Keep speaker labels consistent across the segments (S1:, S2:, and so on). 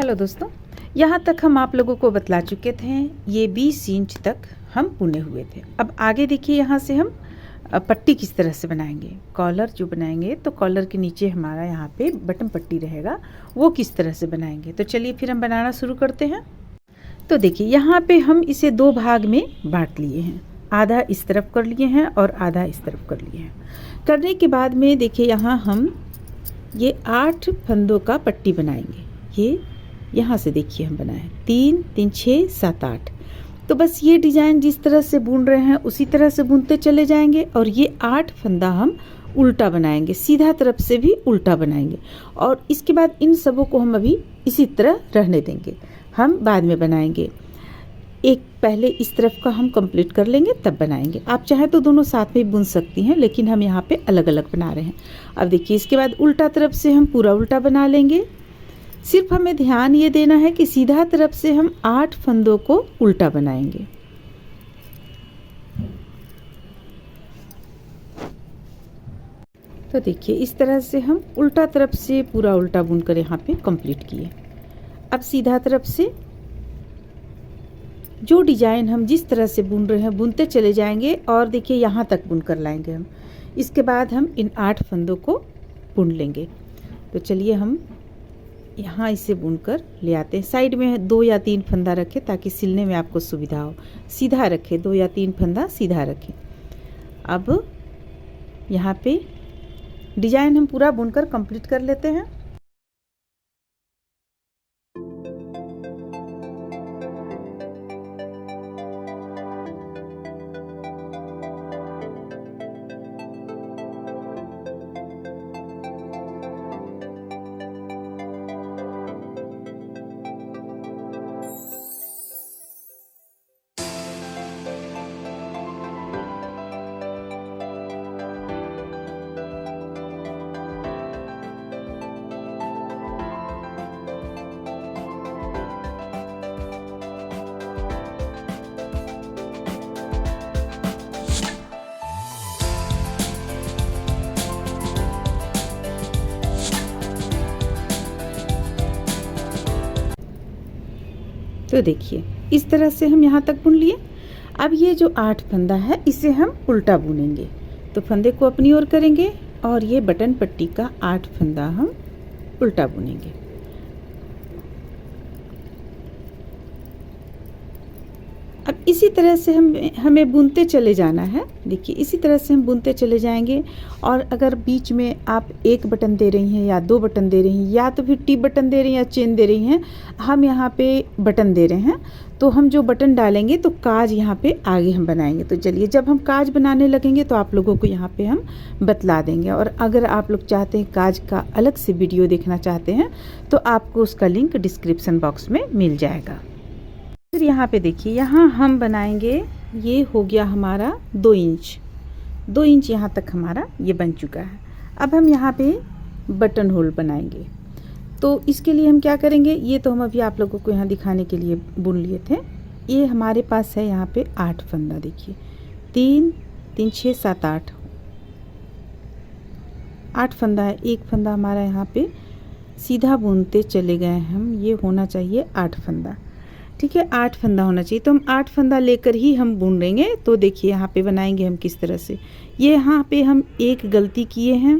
S1: Hello दोस्तों, यहाँ तक हम आप लोगों को बतला चुके थे। ये 20 इंच तक हम बुने हुए थे। अब आगे देखिए, यहाँ से हम पट्टी किस तरह से बनाएंगे। कॉलर जो बनाएंगे तो कॉलर के नीचे हमारा यहाँ पे बटन पट्टी रहेगा, वो किस तरह से बनाएंगे। तो चलिए फिर हम बनाना शुरू करते हैं। तो देखिए, यहाँ पे हम इसे 2 भाग में बांट लिए हैं। आधा इस तरफ कर लिए हैं और आधा इस तरफ कर लिए हैं। करने के बाद में देखिए, यहाँ हम ये 8 फंदों का पट्टी बनाएंगे। ये यहाँ से देखिए हम बनाए 3 3 6 7 8। तो बस ये डिज़ाइन जिस तरह से बुन रहे हैं उसी तरह से बुनते चले जाएंगे। और ये 8 फंदा हम उल्टा बनाएंगे, सीधा तरफ से भी उल्टा बनाएंगे। और इसके बाद इन सबों को हम अभी इसी तरह रहने देंगे, हम बाद में बनाएंगे। एक पहले इस तरफ का हम कंप्लीट कर लेंगे, तब बनाएंगे। आप चाहे तो दोनों साथ में बुन सकती हैं, लेकिन हम यहाँ पे अलग अलग बना रहे हैं। अब देखिए, इसके बाद उल्टा तरफ से हम पूरा उल्टा बना लेंगे। सिर्फ हमें ध्यान ये देना है कि सीधा तरफ से हम 8 फंदों को उल्टा बनाएंगे। तो देखिए, इस तरह से हम उल्टा तरफ से पूरा उल्टा बुनकर यहाँ पे कंप्लीट किए। अब सीधा तरफ से जो डिजाइन हम जिस तरह से बुन रहे हैं बुनते चले जाएंगे। और देखिए, यहाँ तक बुनकर लाएंगे हम। इसके बाद हम इन 8 फंदों को बुन लेंगे। तो चलिए हम यहाँ इसे बुनकर ले आते हैं। साइड में 2 या 3 फंदा रखें ताकि सिलने में आपको सुविधा हो। सीधा रखें, 2 या 3 फंदा सीधा रखें। अब यहाँ पे डिजाइन हम पूरा बुनकर कंप्लीट कर लेते हैं। तो देखिए, इस तरह से हम यहाँ तक बुन लिए। अब ये जो 8 फंदा है इसे हम उल्टा बुनेंगे। तो फंदे को अपनी ओर करेंगे और ये बटन पट्टी का 8 फंदा हम उल्टा बुनेंगे। अब इसी तरह से हमें बुनते चले जाना है। देखिए, इसी तरह से हम बुनते चले जाएंगे। और अगर बीच में आप 1 बटन दे रही हैं या 2 बटन दे रही हैं, या तो फिर टी बटन दे रही हैं या चेन दे रही हैं, हम यहाँ पे बटन दे रहे हैं, तो हम जो बटन डालेंगे तो काज यहाँ पे आगे हम बनाएंगे। तो चलिए, जब हम काज बनाने लगेंगे तो आप लोगों को यहाँ पे हम बतला देंगे। और अगर आप लोग चाहते हैं काज का अलग से वीडियो देखना चाहते हैं तो आपको उसका लिंक डिस्क्रिप्शन बॉक्स में मिल जाएगा। फिर यहाँ पे देखिए, यहाँ हम बनाएंगे, ये हो गया हमारा 2 इंच। 2 इंच यहाँ तक हमारा ये बन चुका है। अब हम यहाँ पे बटन होल बनाएंगे। तो इसके लिए हम क्या करेंगे, ये तो हम अभी आप लोगों को यहाँ दिखाने के लिए बुन लिए थे। ये हमारे पास है यहाँ पे 8 फंदा। देखिए, 3 3 6 7 8 फंदा है। 1 फंदा हमारा यहाँ पे सीधा बुनते चले गए हम। ये होना चाहिए 8 फंदा, ठीक है, 8 फंदा होना चाहिए। तो हम 8 फंदा लेकर ही हम बुन लेंगे। तो देखिए, यहाँ पे बनाएंगे हम किस तरह से। ये यहाँ पे हम एक गलती किए हैं।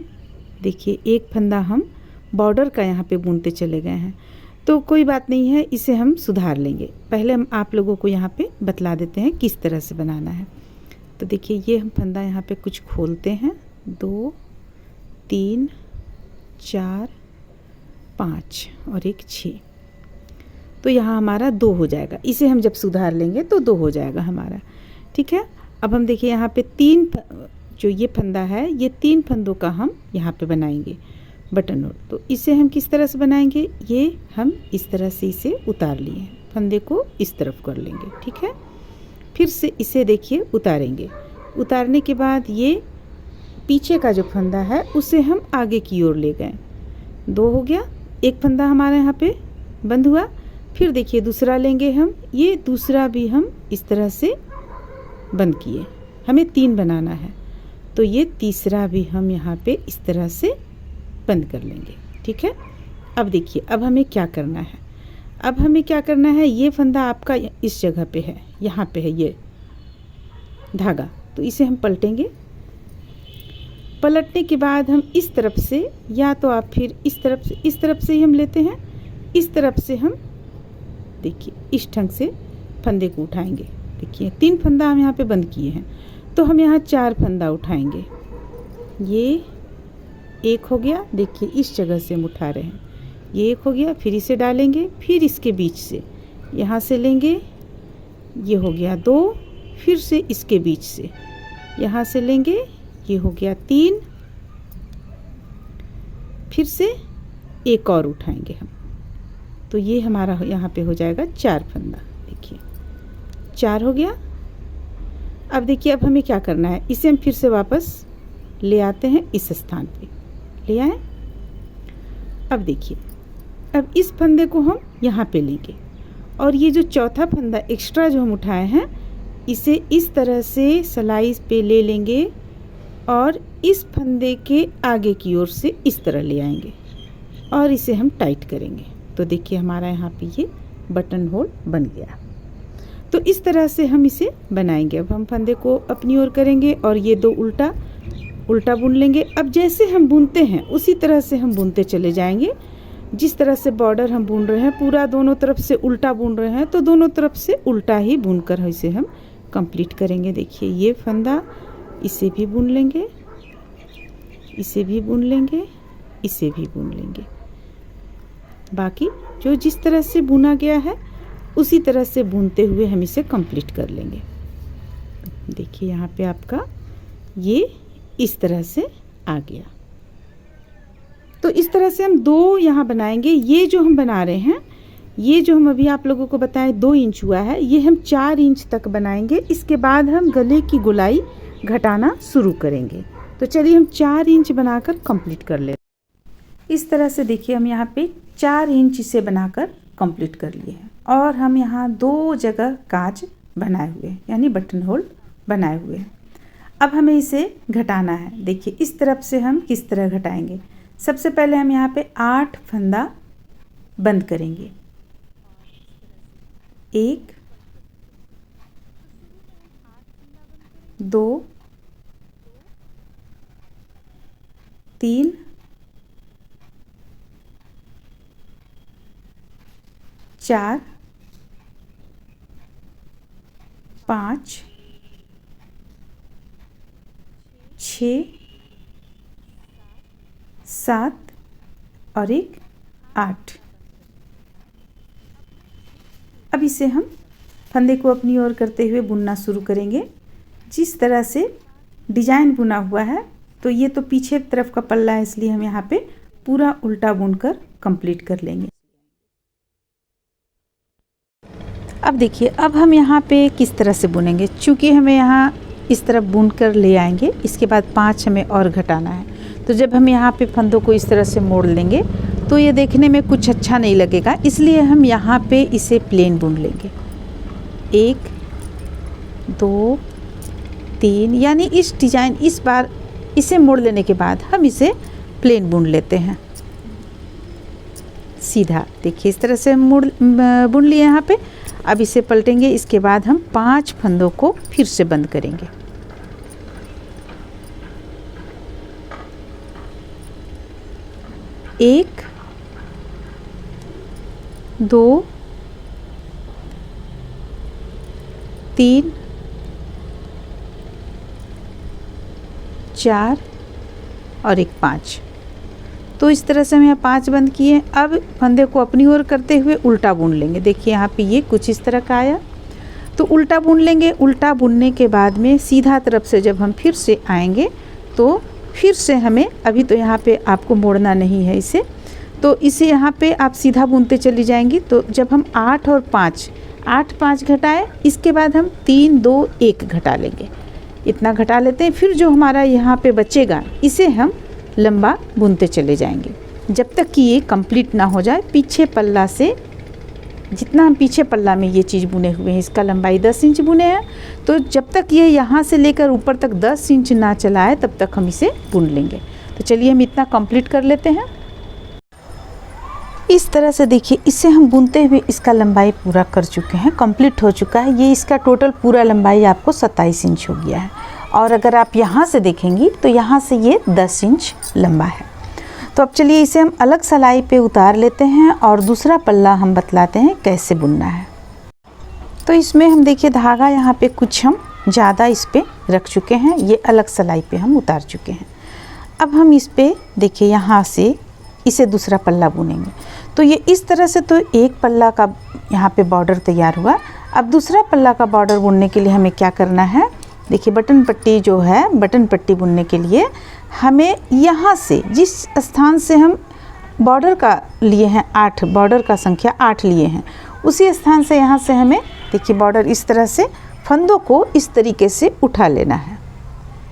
S1: देखिए, 1 फंदा हम बॉर्डर का यहाँ पे बुनते चले गए हैं। तो कोई बात नहीं है, इसे हम सुधार लेंगे। पहले हम आप लोगों को यहाँ पे बतला देते हैं किस तरह से बनाना है। तो देखिए, ये हम फंदा यहाँ पे कुछ खोलते हैं। 2 3 4 5 और एक 6। तो यहाँ हमारा 2 हो जाएगा। इसे हम जब सुधार लेंगे तो 2 हो जाएगा हमारा, ठीक है। अब हम देखिए, यहाँ पे 3 जो ये फंदा है, ये 3 फंदों का हम यहाँ पे बनाएंगे बटन होल। तो इसे हम किस तरह से बनाएंगे, ये हम इस तरह से इसे उतार लिए हैं। फंदे को इस तरफ कर लेंगे, ठीक है। फिर से इसे देखिए उतारेंगे। उतारने के बाद ये पीछे का जो फंदा है उसे हम आगे की ओर ले गए। 2 हो गया। 1 फंदा हमारा यहाँ पे बंद हुआ। फिर देखिए, दूसरा लेंगे हम। ये दूसरा भी हम इस तरह से बंद किए। हमें 3 बनाना है, तो ये तीसरा भी हम यहाँ पे इस तरह से बंद कर लेंगे, ठीक है। अब देखिए, अब हमें क्या करना है। अब हमें क्या करना है, ये फंदा आपका इस जगह पे है, यहाँ पे है ये धागा, तो इसे हम पलटेंगे। पलटने के बाद हम इस तरफ से, या तो आप फिर इस तरफ से ही हम लेते हैं, इस तरफ से हम देखिए इस ढंग से फंदे को उठाएंगे। देखिए 3 फंदा हम यहाँ पे बंद किए हैं, तो हम यहाँ 4 फंदा उठाएंगे। ये एक हो गया, देखिए इस जगह से हम उठा रहे हैं, ये एक हो गया, फिर इसे डालेंगे, फिर इसके बीच से यहाँ से लेंगे, ये हो गया 2, फिर से इसके बीच से यहाँ से लेंगे, ये हो गया 3, फिर से एक और उठाएंगे हम, तो ये हमारा यहाँ पे हो जाएगा 4 फंदा। देखिए 4 हो गया। अब देखिए अब हमें क्या करना है, इसे हम फिर से वापस ले आते हैं, इस स्थान पे ले आए। अब देखिए अब इस फंदे को हम यहाँ पे लेंगे, और ये जो चौथा फंदा एक्स्ट्रा जो हम उठाए हैं, इसे इस तरह से सलाई पे ले लेंगे और इस फंदे के आगे की ओर से इस तरह ले आएंगे और इसे हम टाइट करेंगे। तो देखिए हमारा यहाँ पे ये बटन होल बन गया। तो इस तरह से हम इसे बनाएंगे। अब हम फंदे को अपनी ओर करेंगे और ये 2 उल्टा बुन लेंगे। अब जैसे हम बुनते हैं उसी तरह से हम बुनते चले जाएंगे। जिस तरह से बॉर्डर हम बुन रहे हैं, पूरा दोनों तरफ से उल्टा बुन रहे हैं, तो दोनों तरफ से उल्टा ही बुनकर इसे हम कंप्लीट करेंगे। देखिए ये फंदा, इसे भी बुन लेंगे, इसे भी बुन लेंगे, इसे भी बुन लेंगे। बाकी जो जिस तरह से बुना गया है उसी तरह से बुनते हुए हम इसे कंप्लीट कर लेंगे। देखिए यहाँ पे आपका ये इस तरह से आ गया। तो इस तरह से हम 2 यहाँ बनाएंगे। ये जो हम बना रहे हैं, ये जो हम अभी आप लोगों को बताएं 2 इंच हुआ है, ये हम 4 इंच तक बनाएंगे। इसके बाद हम गले की गोलाई घटाना शुरू करेंगे। तो चलिए हम 4 इंच बनाकर कंप्लीट कर लेते हैं। इस तरह से देखिए हम यहाँ पे 4 इंच इसे बनाकर कंप्लीट कर लिए हैं, और हम यहाँ 2 जगह कांच बनाए हुए हैं, यानी बटन होल बनाए हुए हैं। अब हमें इसे घटाना है। देखिए इस तरफ से हम किस तरह घटाएंगे। सबसे पहले हम यहाँ पे 8 फंदा बंद करेंगे। 1 2 3 4 5 6 7 और 1 8। अब इसे हम फंदे को अपनी ओर करते हुए बुनना शुरू करेंगे। जिस तरह से डिजाइन बुना हुआ है, तो ये तो पीछे तरफ का पल्ला है, इसलिए हम यहाँ पे पूरा उल्टा बुनकर कंप्लीट कर लेंगे। अब देखिए अब हम यहाँ पे किस तरह से बुनेंगे। चूँकि हमें यहाँ इस तरफ बुनकर ले आएंगे, इसके बाद 5 हमें और घटाना है। तो जब हम यहाँ पे फंदों को इस तरह से मोड़ लेंगे तो ये देखने में कुछ अच्छा नहीं लगेगा, इसलिए हम यहाँ पे इसे प्लेन बुन लेंगे। 1 2 3, यानी इस डिजाइन, इस बार इसे मोड़ लेने के बाद हम इसे प्लेन बुन लेते हैं सीधा। देखिए इस तरह से हम बुन लिए यहाँ पे। अब इसे पलटेंगे, इसके बाद हम 5 फंदों को फिर से बंद करेंगे। 1 2 3 4 और 1 5। तो इस तरह से हम यहाँ 5 बंद किए। अब फंदे को अपनी ओर करते हुए उल्टा बुन लेंगे। देखिए यहाँ पे ये कुछ इस तरह का आया, तो उल्टा बुन लेंगे। उल्टा बुनने के बाद में सीधा तरफ से जब हम फिर से आएंगे तो फिर से हमें, अभी तो यहाँ पे आपको मोड़ना नहीं है इसे, तो इसे यहाँ पे आप सीधा बुनते चली जाएंगी। तो जब हम 8 और 5, 8 5 घटाए, इसके बाद हम 3 2 1 घटा लेंगे। इतना घटा लेते हैं। फिर जो हमारा यहाँ पे बचेगा इसे हम लंबा बुनते चले जाएंगे जब तक कि ये कंप्लीट ना हो जाए। पीछे पल्ला से, जितना हम पीछे पल्ला में ये चीज़ बुने हुए हैं, इसका लंबाई 10 इंच बुने हैं, तो जब तक ये यहाँ से लेकर ऊपर तक 10 इंच ना चला है तब तक हम इसे बुन लेंगे। तो चलिए हम इतना कंप्लीट कर लेते हैं। इस तरह से देखिए, इसे हम बुनते हुए इसका लंबाई पूरा कर चुके हैं, कंप्लीट हो चुका है। ये इसका टोटल पूरा लंबाई आपको 27 इंच हो गया है। और अगर आप यहाँ से देखेंगी तो यहाँ से ये 10 इंच लंबा है। तो अब चलिए इसे हम अलग सिलाई पे उतार लेते हैं और दूसरा पल्ला हम बतलाते हैं कैसे बुनना है। तो इसमें हम देखिए धागा यहाँ पे कुछ हम ज़्यादा इस पे रख चुके हैं, ये अलग सिलाई पे हम उतार चुके हैं। अब हम इस पे देखिए यहाँ से इसे दूसरा पल्ला बुनेंगे। तो ये इस तरह से तो एक पल्ला का यहाँ पे बॉर्डर तैयार हुआ। अब दूसरा पल्ला का बॉर्डर बुनने के लिए हमें क्या करना है, देखिए बटन पट्टी जो है, बटन पट्टी बुनने के लिए हमें यहाँ से जिस स्थान से हम बॉर्डर का लिए हैं 8, बॉर्डर का संख्या 8 लिए हैं, उसी स्थान से यहाँ से हमें देखिए बॉर्डर इस तरह से फंदों को इस तरीके से उठा लेना है।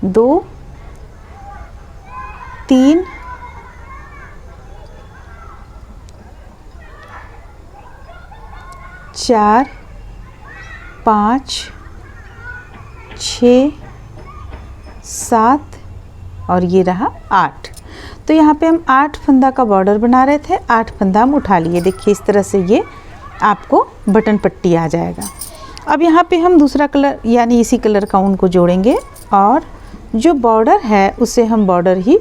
S1: 2 3 4 5 6 7 और ये रहा 8। तो यहाँ पे हम 8 फंदा का बॉर्डर बना रहे थे, 8 फंदा हम उठा लिए। देखिए इस तरह से ये आपको बटन पट्टी आ जाएगा। अब यहाँ पे हम दूसरा कलर यानी इसी कलर का ऊन को जोड़ेंगे और जो बॉर्डर है उसे हम बॉर्डर ही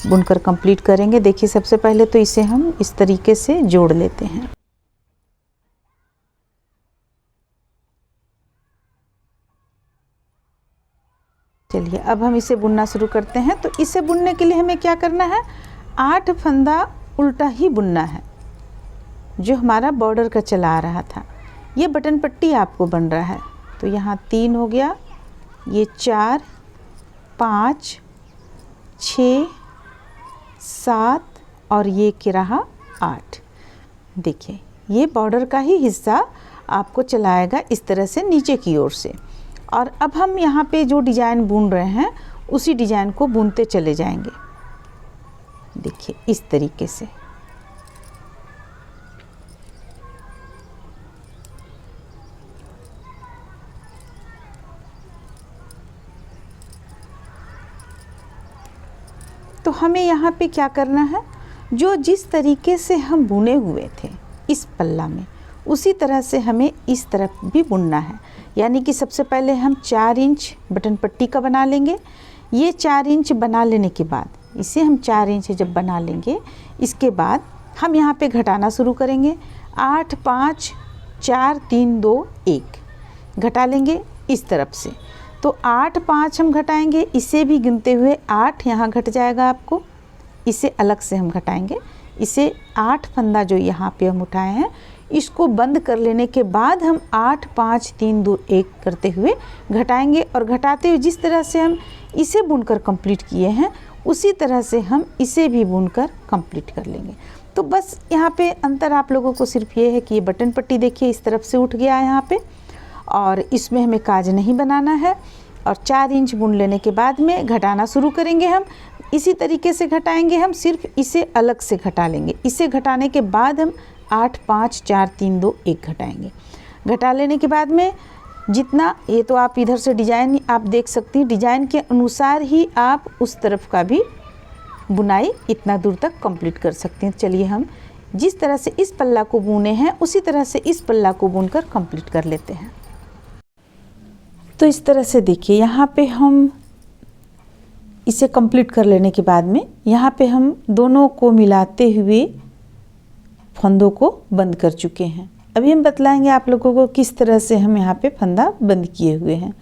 S1: बुनकर कंप्लीट करेंगे। देखिए सबसे पहले तो इसे हम इस तरीके से जोड़ लेते हैं। चलिए अब हम इसे बुनना शुरू करते हैं। तो इसे बुनने के लिए हमें क्या करना है, 8 फंदा उल्टा ही बुनना है जो हमारा बॉर्डर का चला आ रहा था। ये बटन पट्टी आपको बन रहा है। तो यहाँ 3 हो गया, ये 4 5 6 7 और ये क्या रहा 8। देखिए ये बॉर्डर का ही हिस्सा आपको चलाएगा इस तरह से नीचे की ओर से। और अब हम यहाँ पे जो डिज़ाइन बुन रहे हैं उसी डिज़ाइन को बुनते चले जाएंगे। देखिए इस तरीके से। तो हमें यहाँ पे क्या करना है, जो जिस तरीके से हम बुने हुए थे इस पल्ला में, उसी तरह से हमें इस तरफ भी बुनना है। यानी कि सबसे पहले हम 4 इंच बटन पट्टी का बना लेंगे। ये 4 इंच बना लेने के बाद इसे हम 4 इंच जब बना लेंगे, इसके बाद हम यहाँ पे घटाना शुरू करेंगे। 8 5 4 3 2 1 घटा लेंगे इस तरफ से। तो 8 5 हम घटाएंगे, इसे भी गिनते हुए 8 यहाँ घट जाएगा आपको। इसे अलग से हम घटाएंगे। इसे 8 फंदा जो यहाँ पे हम उठाए हैं इसको बंद कर लेने के बाद हम 8 5 3 2 1 करते हुए घटाएंगे। और घटाते हुए जिस तरह से हम इसे बुनकर कंप्लीट किए हैं उसी तरह से हम इसे भी बुनकर कंप्लीट कर लेंगे। तो बस यहाँ पे अंतर आप लोगों को सिर्फ ये है कि ये बटन पट्टी देखिए इस तरफ से उठ गया है यहाँ पे, और इसमें हमें काज नहीं बनाना है। और 4 इंच बुन लेने के बाद में घटाना शुरू करेंगे। हम इसी तरीके से घटाएंगे, हम सिर्फ इसे अलग से घटा लेंगे। इसे घटाने के बाद हम 8 5 4 3 2 1 घटाएंगे। घटा लेने के बाद में जितना, ये तो आप इधर से डिजाइन आप देख सकती हैं, डिजाइन के अनुसार ही आप उस तरफ का भी बुनाई इतना दूर तक कंप्लीट कर सकते हैं। चलिए हम जिस तरह से इस पल्ला को बुने हैं उसी तरह से इस पल्ला को बुनकर कंप्लीट कर लेते हैं। तो इस तरह से देखिए यहाँ पे हम इसे कंप्लीट कर लेने के बाद में यहाँ पे हम दोनों को मिलाते हुए फंदों को बंद कर चुके हैं। अभी हम बतलाएंगे आप लोगों को किस तरह से हम यहाँ पे फंदा बंद किए हुए हैं।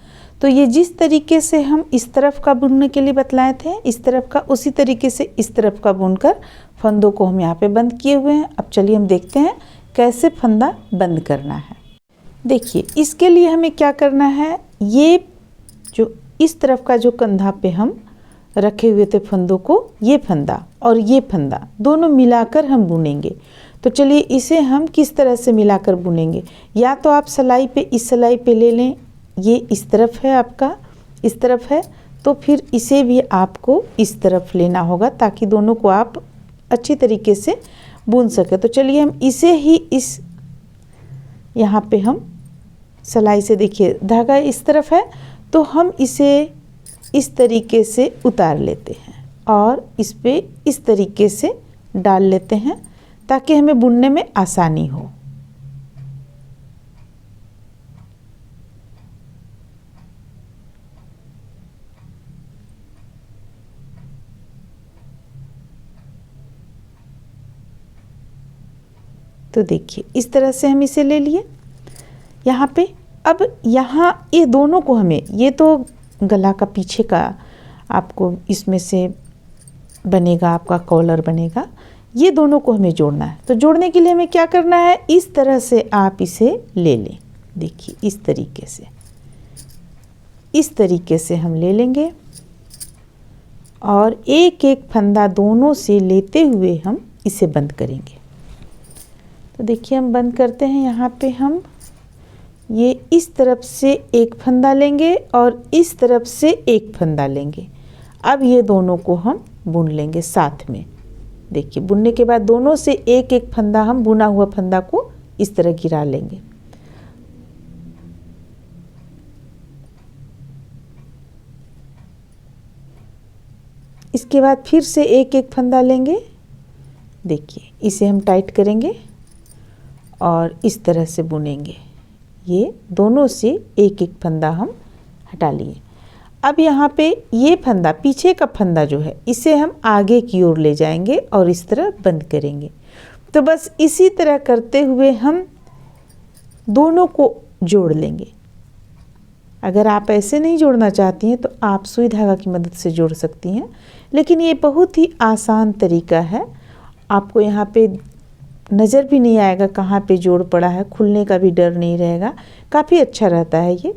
S1: तो ये जिस तरीके से हम इस तरफ का बुनने के लिए बतलाए थे इस तरफ का, उसी तरीके से इस तरफ का बुनकर फंदों को हम यहाँ पे बंद किए हुए हैं। अब चलिए हम देखते हैं कैसे फंदा बंद करना है। देखिए इसके लिए हमें क्या करना है, ये जो इस तरफ का जो कंधा पे हम रखे हुए थे फंदों को, ये फंदा और ये फंदा दोनों मिलाकर हम बुनेंगे। तो चलिए इसे हम किस तरह से मिलाकर बुनेंगे। या तो आप सिलाई पे इस सिलाई पे ले लें, ये इस तरफ है आपका, इस तरफ है, तो फिर इसे भी आपको इस तरफ लेना होगा ताकि दोनों को आप अच्छी तरीके से बुन सके। तो चलिए हम इसे ही इस यहाँ पे हम सिलाई से, देखिए धागा इस तरफ है तो हम इसे इस तरीके से उतार लेते हैं और इस पे इस तरीके से डाल लेते हैं ताकि हमें बुनने में आसानी हो। तो देखिए इस तरह से हम इसे ले लिए यहाँ पे। अब यहाँ ये दोनों को हमें, ये तो गला का पीछे का आपको इसमें से बनेगा, आपका कॉलर बनेगा, ये दोनों को हमें जोड़ना है। तो जोड़ने के लिए हमें क्या करना है, इस तरह से आप इसे ले लें। देखिए इस तरीके से, इस तरीके से हम ले लेंगे और एक एक फंदा दोनों से लेते हुए हम इसे बंद करेंगे। तो देखिए हम बंद करते हैं। यहाँ पे हम ये इस तरफ से एक फंदा लेंगे और इस तरफ से एक फंदा लेंगे। अब ये दोनों को हम बुन लेंगे साथ में। देखिए बुनने के बाद दोनों से एक एक फंदा, हम बुना हुआ फंदा को इस तरह गिरा लेंगे। इसके बाद फिर से एक एक फंदा लेंगे। देखिए इसे हम टाइट करेंगे और इस तरह से बुनेंगे। ये दोनों से एक एक फंदा हम हटा लिए। अब यहाँ पे ये फंदा, पीछे का फंदा जो है, इसे हम आगे की ओर ले जाएंगे और इस तरह बंद करेंगे। तो बस इसी तरह करते हुए हम दोनों को जोड़ लेंगे। अगर आप ऐसे नहीं जोड़ना चाहती हैं तो आप सुई धागा की मदद से जोड़ सकती हैं, लेकिन ये बहुत ही आसान तरीका है। आपको यहाँ पे नज़र भी नहीं आएगा कहाँ पे जोड़ पड़ा है, खुलने का भी डर नहीं रहेगा, काफ़ी अच्छा रहता है ये।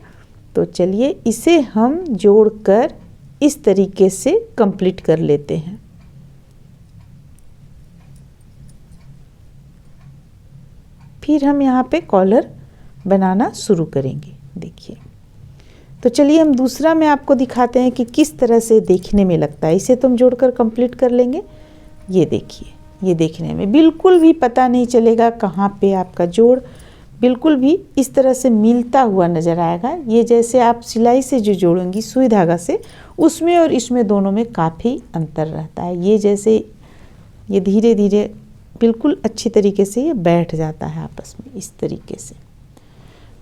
S1: तो चलिए इसे हम जोड़कर इस तरीके से कंप्लीट कर लेते हैं। फिर हम यहाँ पे कॉलर बनाना शुरू करेंगे। देखिए तो चलिए हम दूसरा में आपको दिखाते हैं कि किस तरह से देखने में लगता है। इसे तो हम जोड़कर कंप्लीट कर लेंगे। ये देखिए, ये देखने में बिल्कुल भी पता नहीं चलेगा कहाँ पे आपका जोड़ बिल्कुल भी इस तरह से मिलता हुआ नज़र आएगा। ये जैसे आप सिलाई से जो जोड़ेंगी सुई धागा से, उसमें और इसमें दोनों में काफ़ी अंतर रहता है। ये जैसे ये धीरे धीरे बिल्कुल अच्छी तरीके से ये बैठ जाता है आपस में इस तरीके से।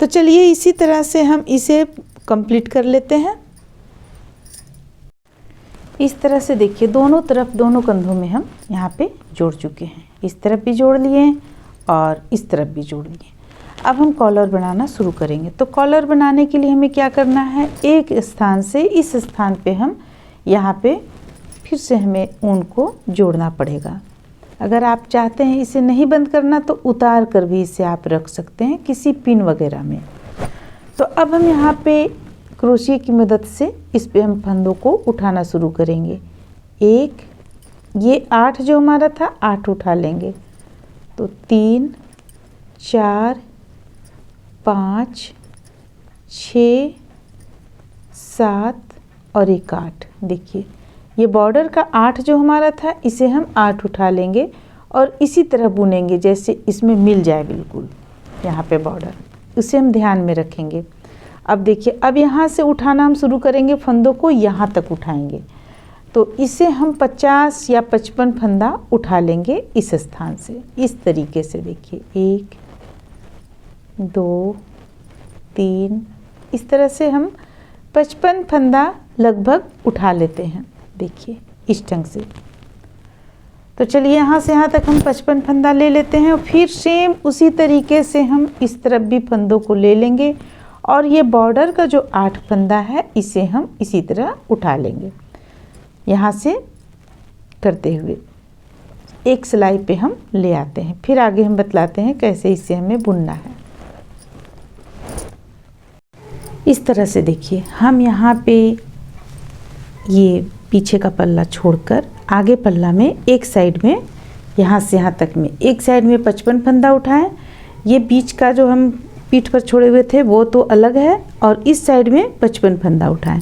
S1: तो चलिए इसी तरह से हम इसे कंप्लीट कर लेते हैं। इस तरह से देखिए दोनों तरफ, दोनों कंधों में हम यहाँ पे जोड़ चुके हैं। इस तरफ भी जोड़ लिए और इस तरफ भी जोड़ लिए। अब हम कॉलर बनाना शुरू करेंगे। तो कॉलर बनाने के लिए हमें क्या करना है, एक स्थान से इस स्थान पे हम यहाँ पे फिर से हमें ऊन को जोड़ना पड़ेगा। अगर आप चाहते हैं इसे नहीं बंद करना तो उतार कर भी इसे आप रख सकते हैं किसी पिन वगैरह में। तो अब हम यहाँ पे क्रोशिया की मदद से इस पे हम फंदों को उठाना शुरू करेंगे। एक, ये 8 जो हमारा था 8 उठा लेंगे। तो 3, 4, 5, 6, 7 और एक 8। देखिए ये बॉर्डर का 8 जो हमारा था इसे हम 8 उठा लेंगे और इसी तरह बुनेंगे जैसे इसमें मिल जाए बिल्कुल यहाँ पे बॉर्डर, उसे हम ध्यान में रखेंगे। अब देखिए अब यहाँ से उठाना हम शुरू करेंगे, फंदों को यहाँ तक उठाएंगे। तो इसे हम 50 या 55 फंदा उठा लेंगे इस स्थान से, इस तरीके से। देखिए 1, 2, 3, इस तरह से हम 55 फंदा लगभग उठा लेते हैं। देखिए इस ढंग से। तो चलिए यहाँ से यहाँ तक हम 55 फंदा ले लेते हैं और फिर सेम उसी तरीके से हम इस तरफ भी फंदों को ले लेंगे और ये बॉर्डर का जो 8 फंदा है इसे हम इसी तरह उठा लेंगे। यहाँ से करते हुए एक सिलाई पे हम ले आते हैं, फिर आगे हम बतलाते हैं कैसे इसे हमें बुनना है। इस तरह से देखिए हम यहाँ पे ये पीछे का पल्ला छोड़कर आगे पल्ला में एक साइड में यहाँ से यहाँ तक में एक साइड में 55 फंदा उठाएं। ये बीच का जो हम पीठ पर छोड़े हुए थे वो तो अलग है और इस साइड में 55 फंदा उठाएं।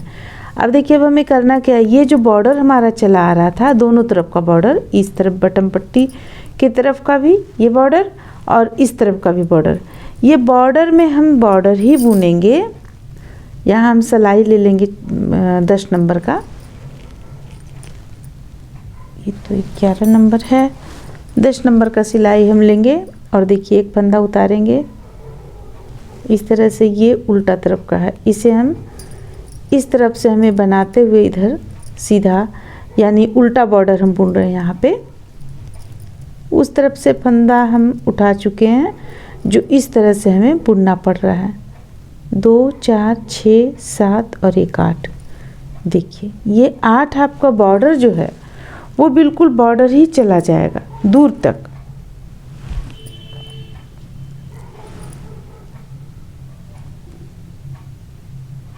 S1: अब देखिए अब हमें करना क्या है, ये जो बॉर्डर हमारा चला आ रहा था दोनों तरफ का बॉर्डर, इस तरफ बटन पट्टी की तरफ का भी ये बॉर्डर और इस तरफ का भी बॉर्डर, ये बॉर्डर में हम बॉर्डर ही बुनेंगे। यहाँ हम सिलाई ले लेंगे 10 नंबर का, ये तो 11 नंबर है 10 नंबर का सिलाई हम लेंगे और देखिए एक फंदा उतारेंगे इस तरह से। ये उल्टा तरफ का है, इसे हम इस तरफ से हमें बनाते हुए इधर सीधा, यानी उल्टा बॉर्डर हम बुन रहे हैं यहाँ पे। उस तरफ से फंदा हम उठा चुके हैं जो इस तरह से हमें बुनना पड़ रहा है। 2 4 6 7 और 1 8। देखिए ये 8 आपका बॉर्डर जो है वो बिल्कुल बॉर्डर ही चला जाएगा दूर तक।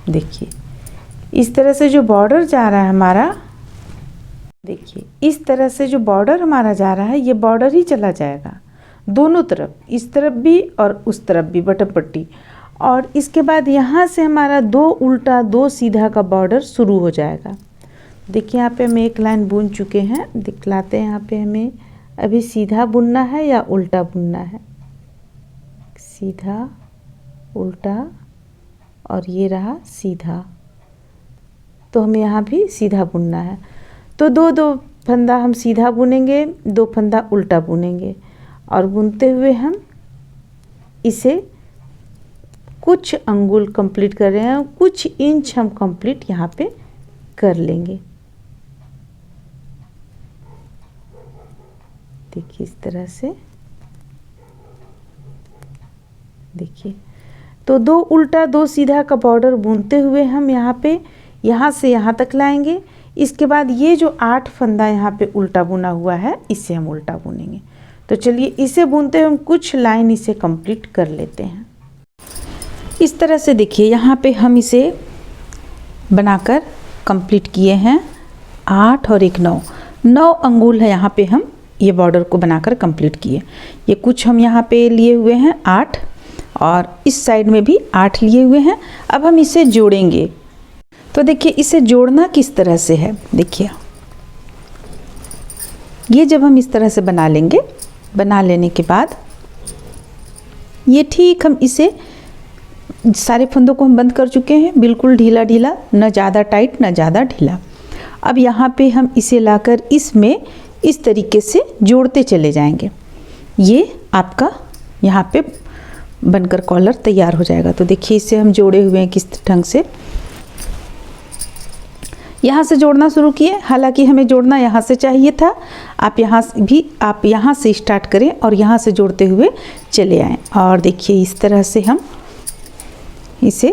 S1: देखिए इस तरह से जो बॉर्डर जा रहा है हमारा, देखिए इस तरह से जो बॉर्डर हमारा जा रहा है ये बॉर्डर ही चला जाएगा दोनों तरफ, इस तरफ भी और उस तरफ भी बटन पट्टी। और इसके बाद यहाँ से हमारा 2 उल्टा 2 सीधा का बॉर्डर शुरू हो जाएगा। देखिए यहाँ पे हम एक लाइन बुन चुके हैं, दिखलाते हैं यहाँ पे हमें अभी सीधा बुनना है या उल्टा बुनना है। सीधा उल्टा और ये रहा सीधा, तो हमें यहाँ भी सीधा बुनना है। तो 2 फंदा हम सीधा बुनेंगे, 2 फंदा उल्टा बुनेंगे और बुनते हुए हम इसे कुछ अंगुल कंप्लीट कर रहे हैं, कुछ इंच हम कंप्लीट यहाँ पे कर लेंगे। देखिए इस तरह से, देखिए तो 2 उल्टा 2 सीधा का बॉर्डर बुनते हुए हम यहाँ पे यहाँ से यहाँ तक लाएंगे। इसके बाद ये जो 8 फंदा यहाँ पे उल्टा बुना हुआ है इसे हम उल्टा बुनेंगे। तो चलिए इसे बुनते हुए हम कुछ लाइन इसे कंप्लीट कर लेते हैं। इस तरह से देखिए यहाँ पे हम इसे बनाकर कंप्लीट किए हैं। 8 और 1 9 अंगुल है यहाँ पे हम ये बॉर्डर को बनाकर कंप्लीट किए। ये कुछ हम यहाँ पे लिए हुए हैं 8 और इस साइड में भी 8 लिए हुए हैं। अब हम इसे जोड़ेंगे। तो देखिए इसे जोड़ना किस तरह से है, देखिए ये जब हम इस तरह से बना लेंगे, बना लेने के बाद ये ठीक हम इसे सारे फंदों को हम बंद कर चुके हैं, बिल्कुल ढीला ढीला, न ज़्यादा टाइट न ज़्यादा ढीला। अब यहाँ पे हम इसे लाकर इसमें इस तरीके से जोड़ते चले जाएंगे। ये आपका यहाँ पे बनकर कॉलर तैयार हो जाएगा। तो देखिए इसे हम जोड़े हुए हैं किस ढंग से, यहाँ से जोड़ना शुरू किए। हालांकि हमें जोड़ना यहाँ से चाहिए था, आप यहाँ से स्टार्ट करें और यहाँ से जोड़ते हुए चले आएँ। और देखिए इस तरह से हम इसे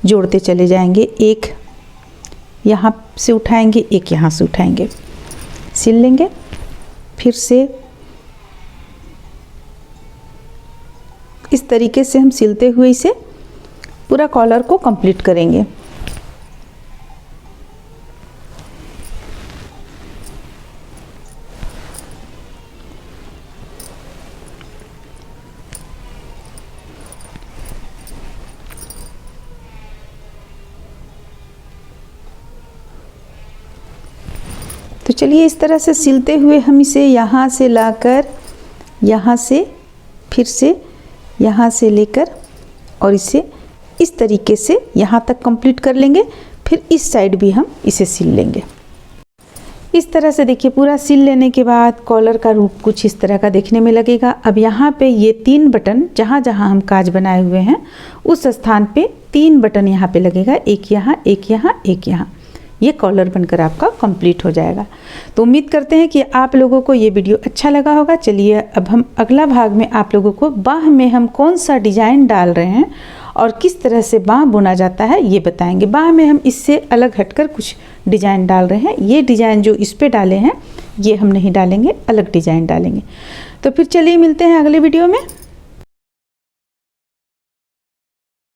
S1: जोड़ते चले जाएंगे। एक यहाँ से उठाएंगे, एक यहाँ से उठाएंगे, सिल लेंगे। फिर से इस तरीके से हम सिलते हुए इसे पूरा कॉलर को कंप्लीट करेंगे। तो चलिए इस तरह से सिलते हुए हम इसे यहाँ से लाकर यहाँ से फिर से यहाँ से लेकर और इसे इस तरीके से यहाँ तक कंप्लीट कर लेंगे। फिर इस साइड भी हम इसे सिल लेंगे। इस तरह से देखिए पूरा सिल लेने के बाद कॉलर का रूप कुछ इस तरह का देखने में लगेगा। अब यहाँ पे ये 3 बटन जहाँ जहाँ हम काज बनाए हुए हैं उस स्थान पे 3 बटन यहाँ पे लगेगा, एक यहाँ, एक यहाँ, एक यहाँ। ये कॉलर बनकर आपका कंप्लीट हो जाएगा। तो उम्मीद करते हैं कि आप लोगों को ये वीडियो अच्छा लगा होगा। चलिए अब हम अगला भाग में आप लोगों को बाह में हम कौन सा डिज़ाइन डाल रहे हैं और किस तरह से बाह बुना जाता है ये बताएंगे। बाह में हम इससे अलग हटकर कुछ डिज़ाइन डाल रहे हैं। ये डिज़ाइन जो इस पे डाले हैं ये हम नहीं डालेंगे, अलग डिज़ाइन डालेंगे। तो फिर चलिए मिलते हैं अगले वीडियो में।